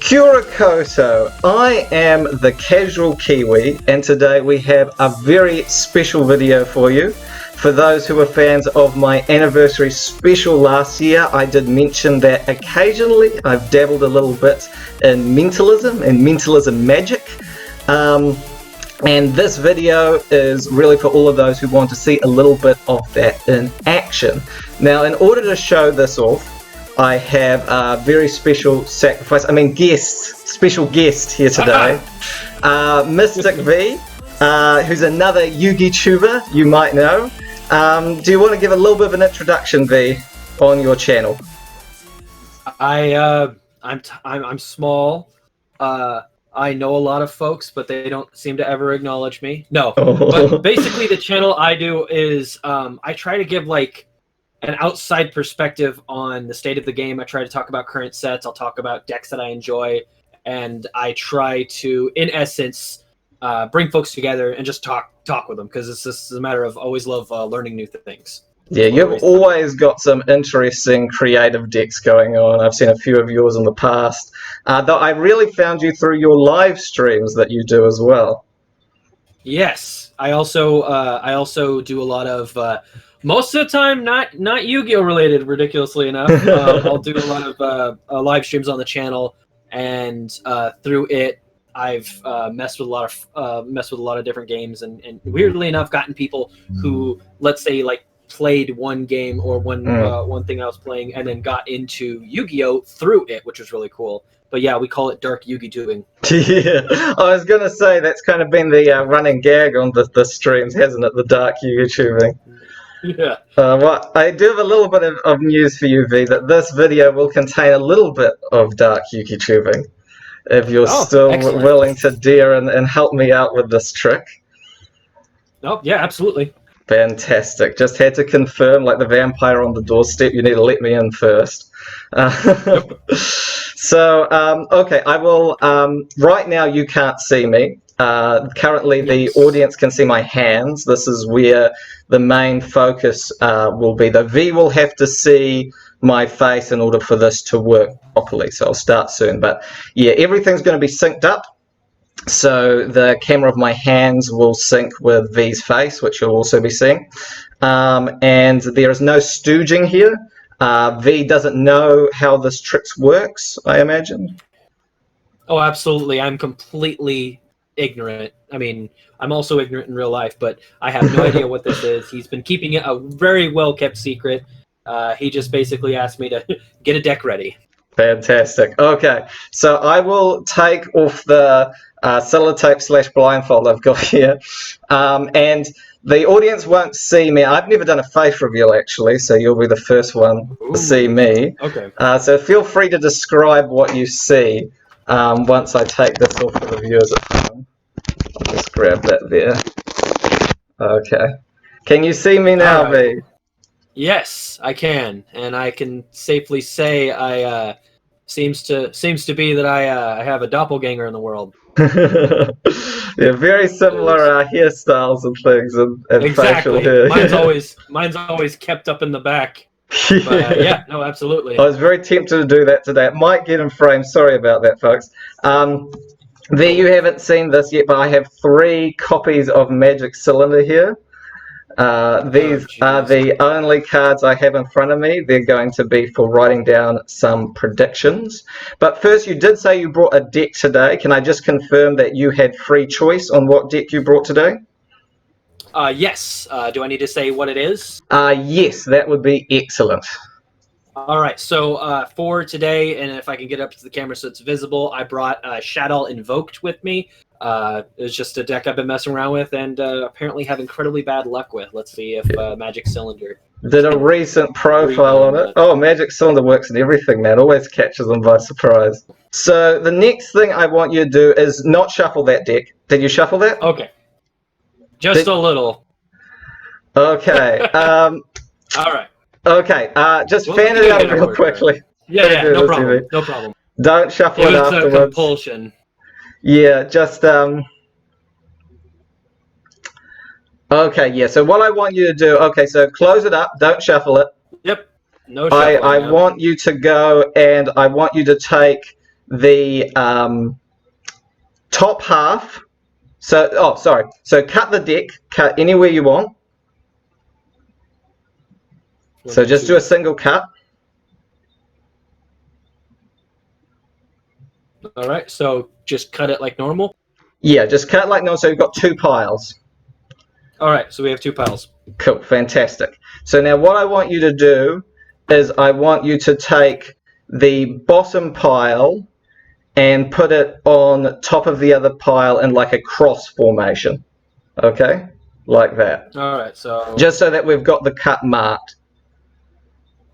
Kia ora koutou. I am the Casual Kiwi, and today we have a very special video for you. For those who are fans of my anniversary special last year, I did mention that occasionally I've dabbled a little bit in mentalism and mentalism magic. And this video is really for all of those who want to see a little bit of that in action. Now, in order to show this off, I have a very special special guest here today, Mystic Vee, who's another Yugituber you might know. Do you want to give a little bit of an introduction, Vee, on your channel? I'm small. I know a lot of folks, but they don't seem to ever acknowledge me. No, but basically the channel I do is I try to give like an outside perspective on the state of the game. I try to talk about current sets. I'll talk about decks that I enjoy, and I try to, in essence, bring folks together and just talk with them, because it's just a matter of always love learning new things. Yeah, you've always got some interesting creative decks going on. I've seen a few of yours in the past. Though I really found you through your live streams that you do as well. Yes, I also do a lot of most of the time not Yu-Gi-Oh related, ridiculously enough. I'll do a lot of live streams on the channel, and through it I've messed with a lot of different games, and weirdly enough gotten people who, let's say, like played one game or one thing I was playing and then got into Yu-Gi-Oh through it, which was really cool. But yeah, we call it dark Yugitubing. Yeah, I was going to say that's kind of been the running gag on the streams, hasn't it? The dark Yugitubing. Yeah. Well, I do have a little bit of news for you, Vee, that this video will contain a little bit of dark Yugitubing, if you're still willing to dare and help me out with this trick. Oh, yeah, absolutely. Fantastic. Just had to confirm, like the vampire on the doorstep, you need to let me in first. So, okay, I will, right now you can't see me. Currently the audience can see my hands. This is where the main focus will be. The Vee will have to see my face in order for this to work properly, so I'll start soon. But yeah, everything's going to be synced up. So the camera of my hands will sync with Vee's face, which you'll also be seeing. And there is no stooging here. Vee doesn't know how this trick works, I imagine. Oh, absolutely. I'm completely ignorant. I mean, I'm also ignorant in real life, but I have no idea what this is. He's been keeping it a very well-kept secret. He just basically asked me to get a deck ready. Fantastic. Okay, so I will take off the sellotape / blindfold I've got here, and the audience won't see me. I've never done a face reveal, actually, so you'll be the first one to see me. Okay. So feel free to describe what you see once I take this off for the viewers at home. I'll just grab that there. Okay. Can you see me now, Vee? Yes, I can, and I can safely say I seems to be that I have a doppelganger in the world. Yeah, very similar hairstyles and things, and exactly. facial hair. Mine's always kept up in the back. But, yeah, no, absolutely. I was very tempted to do that today. It might get in frame. Sorry about that, folks. There, you haven't seen this yet, but I have 3 copies of Magic Cylinder here. These are the only cards I have in front of me. They're going to be for writing down some predictions. But first, you did say you brought a deck today. Can I just confirm that you had free choice on what deck you brought today? Yes. Do I need to say what it is? Yes, that would be excellent. All right. So for today, and if I can get up to the camera so it's visible, I brought Shaddoll Invoked with me. It's just a deck I've been messing around with and apparently have incredibly bad luck with. Let's see if Magic Cylinder did a recent profile on it. Oh, Magic Cylinder works in everything, man. Always catches them by surprise. So the next thing I want you to do is not shuffle that deck. Did you shuffle that? Okay. Just a little. Okay. All right. Okay. Just fan it out real quickly. Yeah, no problem. No problem. Don't shuffle it afterwards. It's a compulsion. Yeah, just okay, yeah, so what I want you to do, okay, so close it up, don't shuffle it. Yep. No shuffling. I want you to go and I want you to take the top half. So, So cut the deck, cut anywhere you want. So just do a single cut. All right, so just cut it like normal? Yeah, just cut it like normal, so you've got 2 piles. All right, so we have 2 piles. Cool, fantastic. So now what I want you to do is I want you to take the bottom pile and put it on top of the other pile in like a cross formation. Okay? Like that. All right, so... Just so that we've got the cut marked.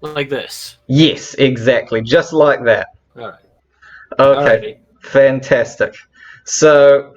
Like this? Yes, exactly. Just like that. All right. Okay, fantastic. So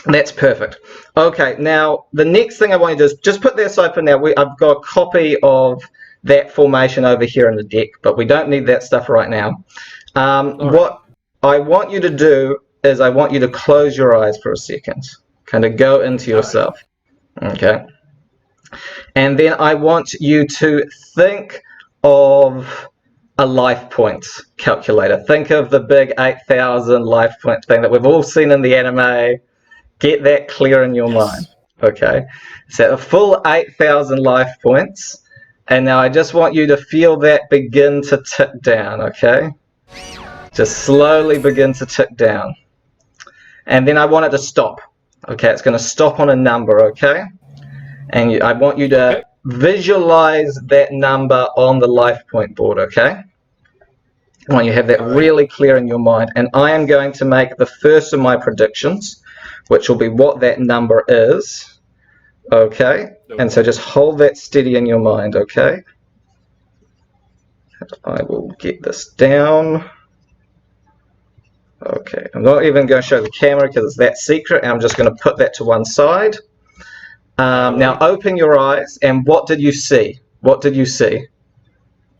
that's perfect. Okay, now the next thing I want you to do is just put that aside for now. I've got a copy of that formation over here in the deck, but we don't need that stuff right now. What I want you to do is I want you to close your eyes for a second. Kind of go into yourself. Okay. And then I want you to think of a life points calculator. Think of the big 8,000 life point thing that we've all seen in the anime. Get that clear in your mind. Okay. So a full 8,000 life points. And now I just want you to feel that begin to tick down, okay? Just slowly begin to tick down. And then I want it to stop. Okay, it's going to stop on a number, okay? And I want you to visualize that number on the life point board, okay? I want you to have that really clear in your mind. And I am going to make the first of my predictions, which will be what that number is, okay? And so just hold that steady in your mind, okay? I will get this down. Okay, I'm not even going to show the camera because it's that secret, and I'm just going to put that to one side. Now open your eyes, and what did you see? What did you see?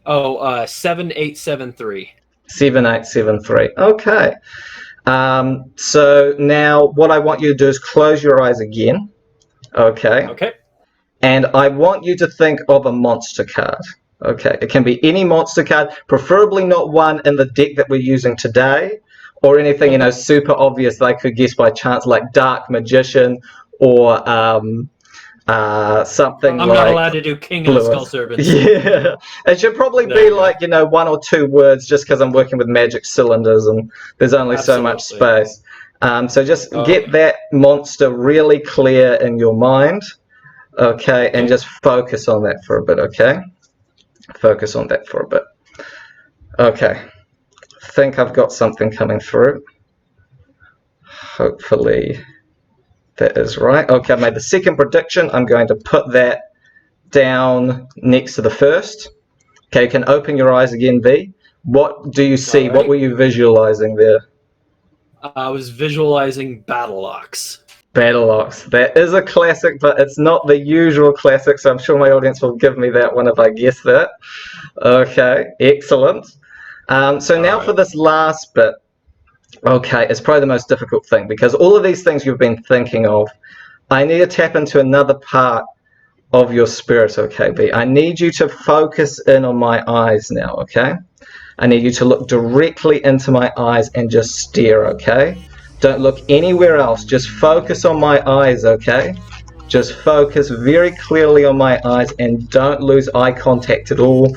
Oh, 7873. 7873. Okay. So now what I want you to do is close your eyes again. Okay. Okay. And I want you to think of a monster card. Okay. It can be any monster card, preferably not one in the deck that we're using today, or anything, you know, super obvious that I could guess by chance, like Dark Magician or something I'm like... not allowed to do King of the Skull Serpents. Yeah. It should probably be like, you know, 1 or 2 words, just because I'm working with magic cylinders and there's only so much space. So just get that monster really clear in your mind, okay, and just focus on that for a bit, okay? Focus on that for a bit. Okay. I think I've got something coming through. Hopefully that is right. Okay, I made the second prediction. I'm going to put that down next to the first. Okay, you can open your eyes again, V. What do you see? What were you visualizing there? I was visualizing Battle Ox. Battle Ox. That is a classic, but it's not the usual classic, so I'm sure my audience will give me that one if I guess that. Okay, excellent. So now for this last bit, okay, it's probably the most difficult thing, because all of these things you've been thinking of, I need to tap into another part of your spirit, okay, B? I need you to focus in on my eyes now, okay? I need you to look directly into my eyes and just stare, okay? Don't look anywhere else. Just focus on my eyes, okay? Just focus very clearly on my eyes and don't lose eye contact at all.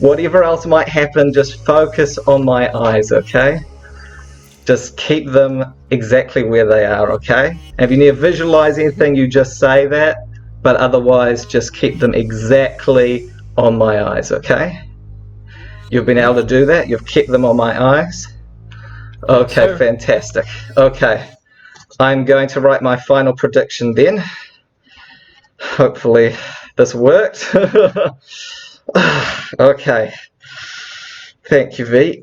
Whatever else might happen, just focus on my eyes, okay? Just keep them exactly where they are, okay? And if you need to visualize anything, you just say that, but otherwise just keep them exactly on my eyes, okay? You've been able to do that? You've kept them on my eyes? Okay, yes, fantastic. Okay, I'm going to write my final prediction then. Hopefully this worked. Okay, thank you, V.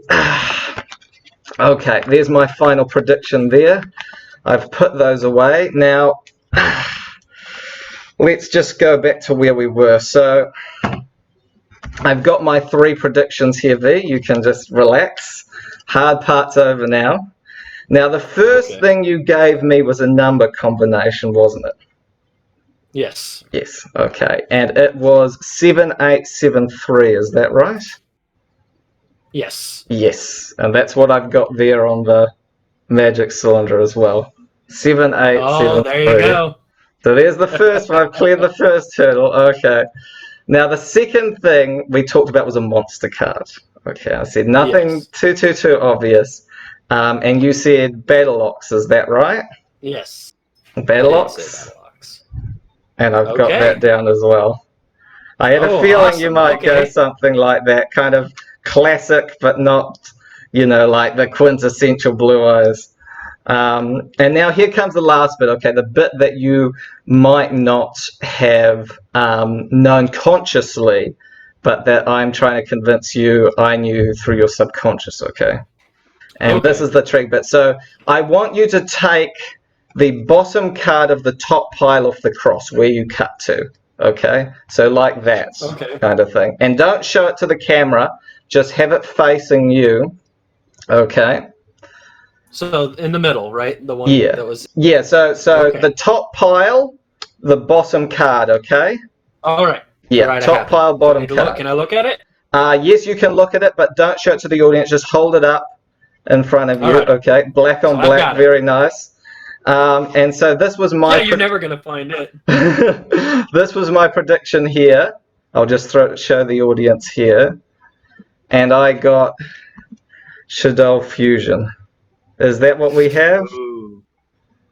Okay, there's my final prediction there. I've put those away. Now, let's just go back to where we were. So, I've got my 3 predictions here, V. You can just relax. Hard part's over now. Now, the first thing you gave me was a number combination, wasn't it? Yes. Yes, okay. And it was 7873, is that right? Yes. Yes, and that's what I've got there on the magic cylinder as well. 7, 8, Oh, 7, there you 3. go. So there's the first one. I've cleared the first hurdle. Okay. Now the second thing we talked about was a monster card. Okay, I said nothing too obvious. And you said Battle Ox, is that right? Yes. Battle I did say Ox. Battle Ox. And I've got Okay. that down as well. I had a feeling you awesome. might go Okay. something like that, kind of classic, but not, like the quintessential Blue Eyes. And now here comes the last bit, okay, the bit that you might not have known consciously, but that I'm trying to convince you I knew through your subconscious, okay? And this is the trick bit. So I want you to take the bottom card of the top pile off the cross where you cut to, okay? So like that kind of thing. And don't show it to the camera, just have it facing you, okay? So in the middle, right? The one that was. Yeah. So the top pile, the bottom card. Okay. All right. Yeah. Right, top pile, bottom card. Can I look at it? Yes, you can look at it, but don't show it to the audience. Just hold it up in front of you. Right. Okay. Black on black. Very nice. And so this was my. Yeah, you're never gonna find it. This was my prediction here. I'll just show the audience here, and I got Shaddoll Fusion. Is that what we have? Ooh.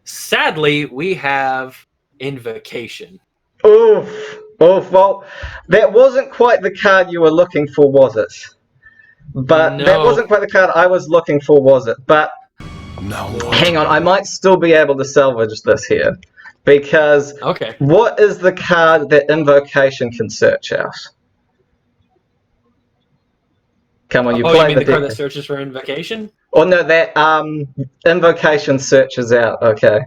Sadly, we have Invocation. Oof. Well, that wasn't quite the card you were looking for, was it? But no. That wasn't quite the card I was looking for, was it? But no. Hang on, I might still be able to salvage this here. Because what is the card that Invocation can search out? Come on, you you played mean the card that searches for Invocation? Oh no, that Invocation searches out, okay.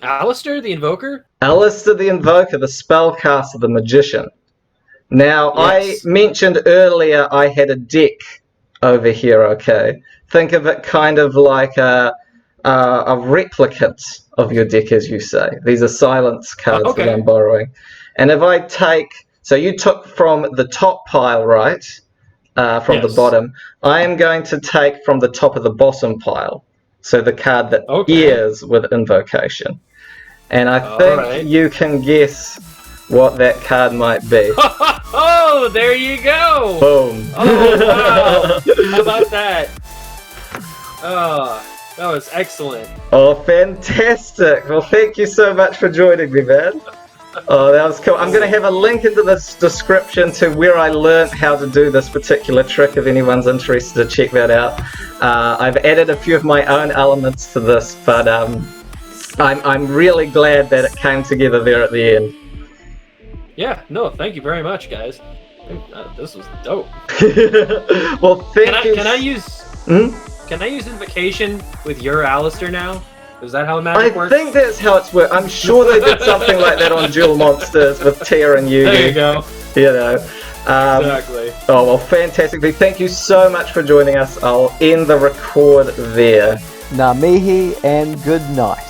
Alistair the Invoker? Alistair the Invoker, the spellcaster, the magician. Now, I mentioned earlier I had a deck over here, okay. Think of it kind of like a replicant of your deck, as you say. These are silence cards that I'm borrowing. And if I take... So you took from the top pile, right? From the bottom. I am going to take from the top of the bottom pile. So the card that pairs with Invocation. And I think you can guess what that card might be. Oh, there you go! Boom. Oh, wow. How about that? Oh, that was excellent. Oh, fantastic. Well, thank you so much for joining me, man. Oh, that was cool. I'm going to have a link into this description to where I learned how to do this particular trick if anyone's interested to check that out. I've added a few of my own elements to this, but I'm really glad that it came together there at the end. Yeah, no, thank you very much, guys. This was dope. Well, thank you. Can I use Invocation with your Alistair now? Is that how the magic works? I think that's how it's worked. I'm sure they did something like that on Duel Monsters with Tia and Yugi. There you go. You know. Exactly. Oh, well, fantastic. Thank you so much for joining us. I'll end the record there. Ngā mihi and good night.